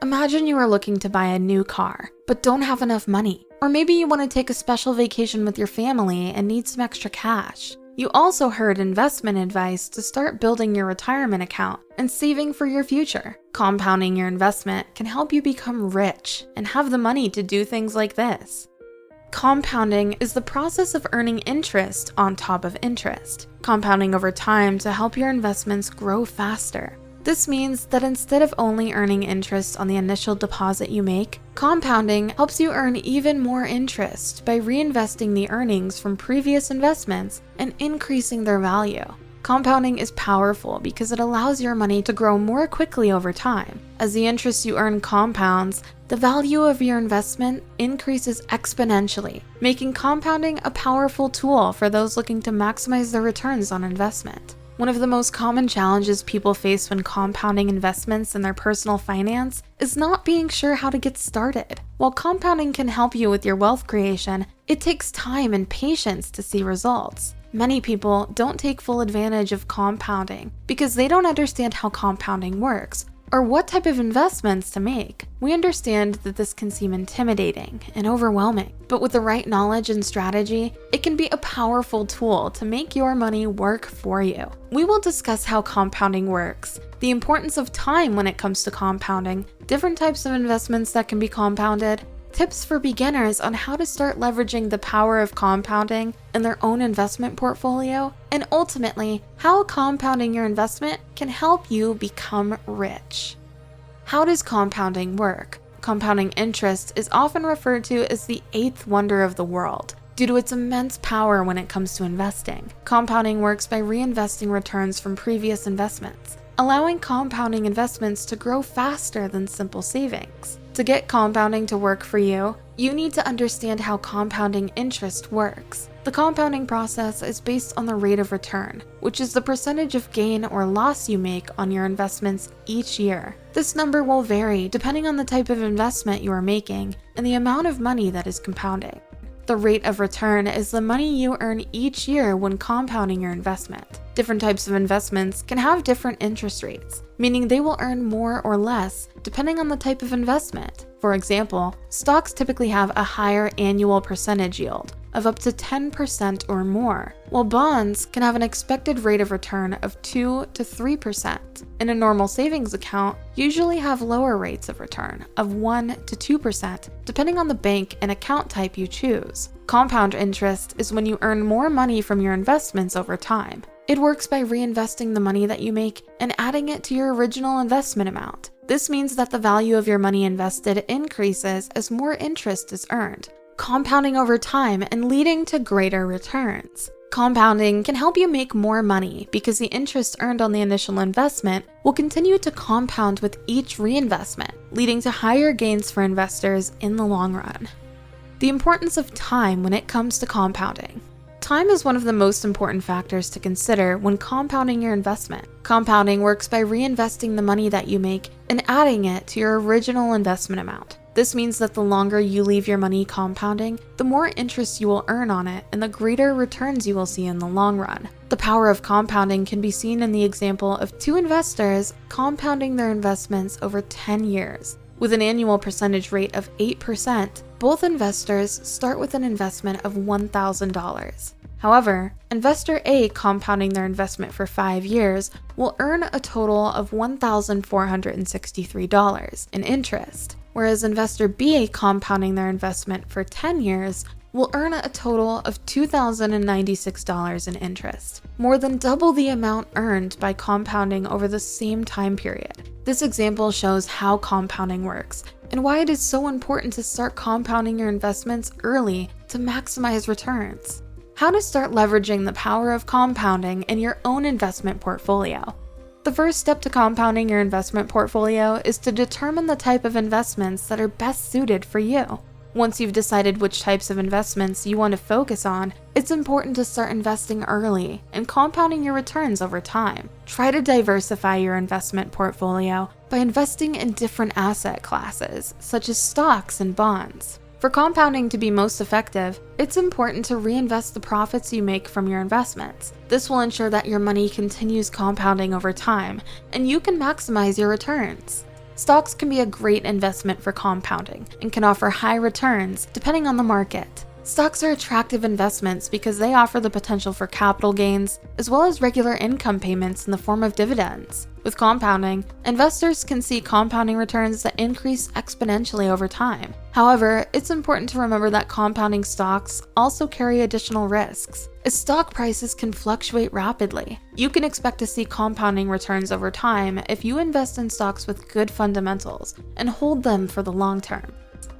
Imagine you are looking to buy a new car, but don't have enough money. Or maybe you want to take a special vacation with your family and need some extra cash. You also heard investment advice to start building your retirement account and saving for your future. Compounding your investment can help you become rich and have the money to do things like this. Compounding is the process of earning interest on top of interest, compounding over time to help your investments grow faster. This means that instead of only earning interest on the initial deposit you make, compounding helps you earn even more interest by reinvesting the earnings from previous investments and increasing their value. Compounding is powerful because it allows your money to grow more quickly over time. As the interest you earn compounds, the value of your investment increases exponentially, making compounding a powerful tool for those looking to maximize their returns on investment. One of the most common challenges people face when compounding investments in their personal finance is not being sure how to get started. While compounding can help you with your wealth creation, it takes time and patience to see results. Many people don't take full advantage of compounding because they don't understand how compounding works or what type of investments to make. We understand that this can seem intimidating and overwhelming, but with the right knowledge and strategy, it can be a powerful tool to make your money work for you. We will discuss how compounding works, the importance of time when it comes to compounding, different types of investments that can be compounded, tips for beginners on how to start leveraging the power of compounding in their own investment portfolio, and ultimately, how compounding your investment can help you become rich. How does compounding work? Compounding interest is often referred to as the eighth wonder of the world due to its immense power when it comes to investing. Compounding works by reinvesting returns from previous investments, allowing compounding investments to grow faster than simple savings. To get compounding to work for you, you need to understand how compounding interest works. The compounding process is based on the rate of return, which is the percentage of gain or loss you make on your investments each year. This number will vary depending on the type of investment you are making and the amount of money that is compounding. The rate of return is the money you earn each year when compounding your investment. Different types of investments can have different interest rates, meaning they will earn more or less depending on the type of investment. For example, stocks typically have a higher annual percentage yield of up to 10% or more, while bonds can have an expected rate of return of 2 to 3%. In a normal savings account, usually have lower rates of return of 1 to 2%, depending on the bank and account type you choose. Compound interest is when you earn more money from your investments over time. It works by reinvesting the money that you make and adding it to your original investment amount. This means that the value of your money invested increases as more interest is earned, compounding over time and leading to greater returns. Compounding can help you make more money because the interest earned on the initial investment will continue to compound with each reinvestment, leading to higher gains for investors in the long run. The importance of time when it comes to compounding. Time is one of the most important factors to consider when compounding your investment. Compounding works by reinvesting the money that you make and adding it to your original investment amount. This means that the longer you leave your money compounding, the more interest you will earn on it and the greater returns you will see in the long run. The power of compounding can be seen in the example of two investors compounding their investments over 10 years. With an annual percentage rate of 8%, both investors start with an investment of $1,000. However, investor A compounding their investment for 5 years will earn a total of $1,463 in interest, whereas investor B compounding their investment for 10 years will earn a total of $2,096 in interest, more than double the amount earned by compounding over the same time period. This example shows how compounding works and why it is so important to start compounding your investments early to maximize returns. How to start leveraging the power of compounding in your own investment portfolio. The first step to compounding your investment portfolio is to determine the type of investments that are best suited for you. Once you've decided which types of investments you want to focus on, it's important to start investing early and compounding your returns over time. Try to diversify your investment portfolio by investing in different asset classes, such as stocks and bonds. For compounding to be most effective, it's important to reinvest the profits you make from your investments. This will ensure that your money continues compounding over time, and you can maximize your returns. stocks can be a great investment for compounding and can offer high returns depending on the market. Stocks are attractive investments because they offer the potential for capital gains as well as regular income payments in the form of dividends. With compounding, investors can see compounding returns that increase exponentially over time. However, it's important to remember that compounding stocks also carry additional risks, as stock prices can fluctuate rapidly. You can expect to see compounding returns over time if you invest in stocks with good fundamentals and hold them for the long term.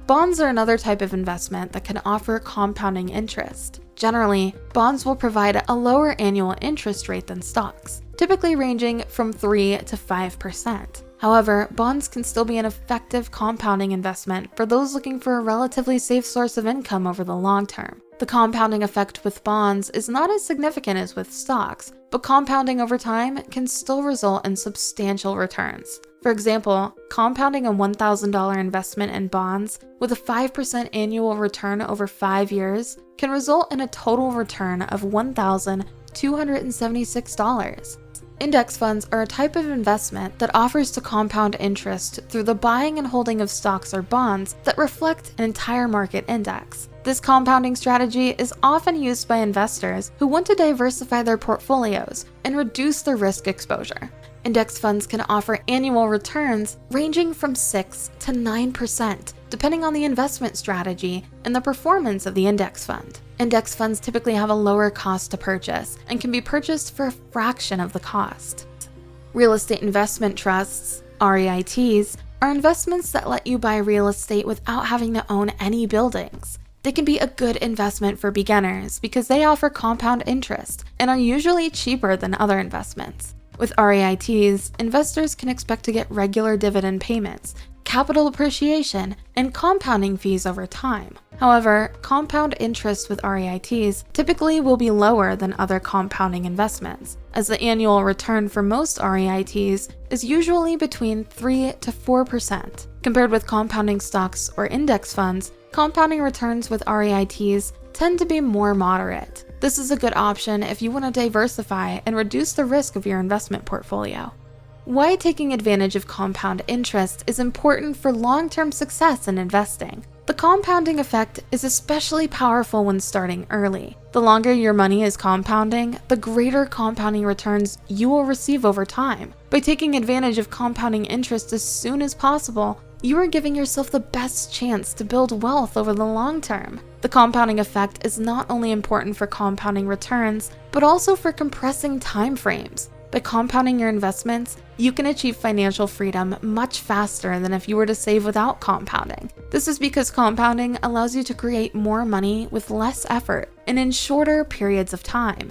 Bonds are another type of investment that can offer compounding interest. Generally, bonds will provide a lower annual interest rate than stocks, typically ranging from 3 to 5%. However, bonds can still be an effective compounding investment for those looking for a relatively safe source of income over the long term. The compounding effect with bonds is not as significant as with stocks, but compounding over time can still result in substantial returns. For example, compounding a $1,000 investment in bonds with a 5% annual return over 5 years can result in a total return of $1,276. Index funds are a type of investment that offers to compound interest through the buying and holding of stocks or bonds that reflect an entire market index. This compounding strategy is often used by investors who want to diversify their portfolios and reduce their risk exposure. Index funds can offer annual returns ranging from 6 to 9%, depending on the investment strategy and the performance of the index fund. Index funds typically have a lower cost to purchase and can be purchased for a fraction of the cost. Real estate investment trusts, REITs, are investments that let you buy real estate without having to own any buildings. They can be a good investment for beginners because they offer compound interest and are usually cheaper than other investments. With REITs, investors can expect to get regular dividend payments, capital appreciation, and compounding fees over time. However, compound interest with REITs typically will be lower than other compounding investments, as the annual return for most REITs is usually between 3 to 4%. Compared with compounding stocks or index funds, compounding returns with REITs tend to be more moderate. This is a good option if you want to diversify and reduce the risk of your investment portfolio. Why taking advantage of compound interest is important for long-term success in investing. The compounding effect is especially powerful when starting early. The longer your money is compounding, the greater compounding returns you will receive over time. By taking advantage of compounding interest as soon as possible, you are giving yourself the best chance to build wealth over the long term. The compounding effect is not only important for compounding returns, but also for compressing time frames. By compounding your investments, you can achieve financial freedom much faster than if you were to save without compounding. This is because compounding allows you to create more money with less effort and in shorter periods of time.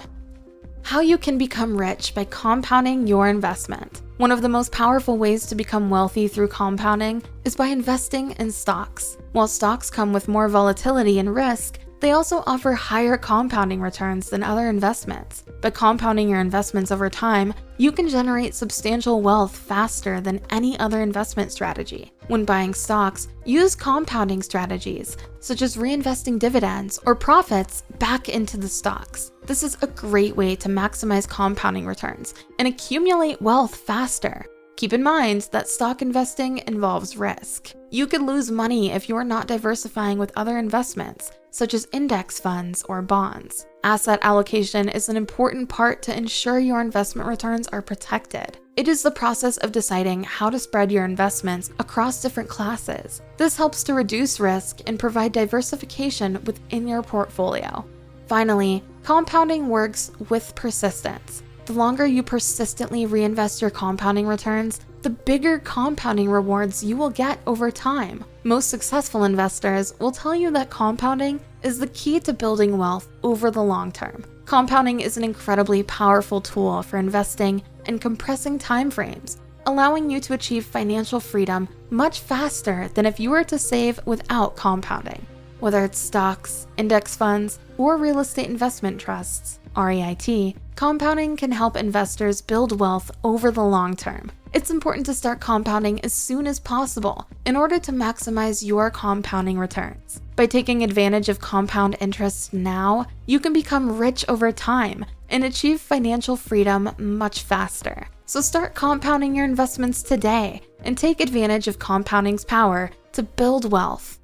How you can become rich by compounding your investment. One of the most powerful ways to become wealthy through compounding is by investing in stocks. While stocks come with more volatility and risk, they also offer higher compounding returns than other investments. By compounding your investments over time, you can generate substantial wealth faster than any other investment strategy. When buying stocks, use compounding strategies, such as reinvesting dividends or profits back into the stocks. This is a great way to maximize compounding returns and accumulate wealth faster. Keep in mind that stock investing involves risk. You could lose money if you are not diversifying with other investments, such as index funds or bonds. Asset allocation is an important part to ensure your investment returns are protected. It is the process of deciding how to spread your investments across different classes. This helps to reduce risk and provide diversification within your portfolio. Finally, compounding works with persistence. The longer you persistently reinvest your compounding returns, the bigger compounding rewards you will get over time. Most successful investors will tell you that compounding is the key to building wealth over the long term. Compounding is an incredibly powerful tool for investing and compressing time frames, allowing you to achieve financial freedom much faster than if you were to save without compounding. Whether it's stocks, index funds, or real estate investment trusts, REIT, compounding can help investors build wealth over the long term. It's important to start compounding as soon as possible in order to maximize your compounding returns. By taking advantage of compound interest now, you can become rich over time and achieve financial freedom much faster. So start compounding your investments today and take advantage of compounding's power to build wealth.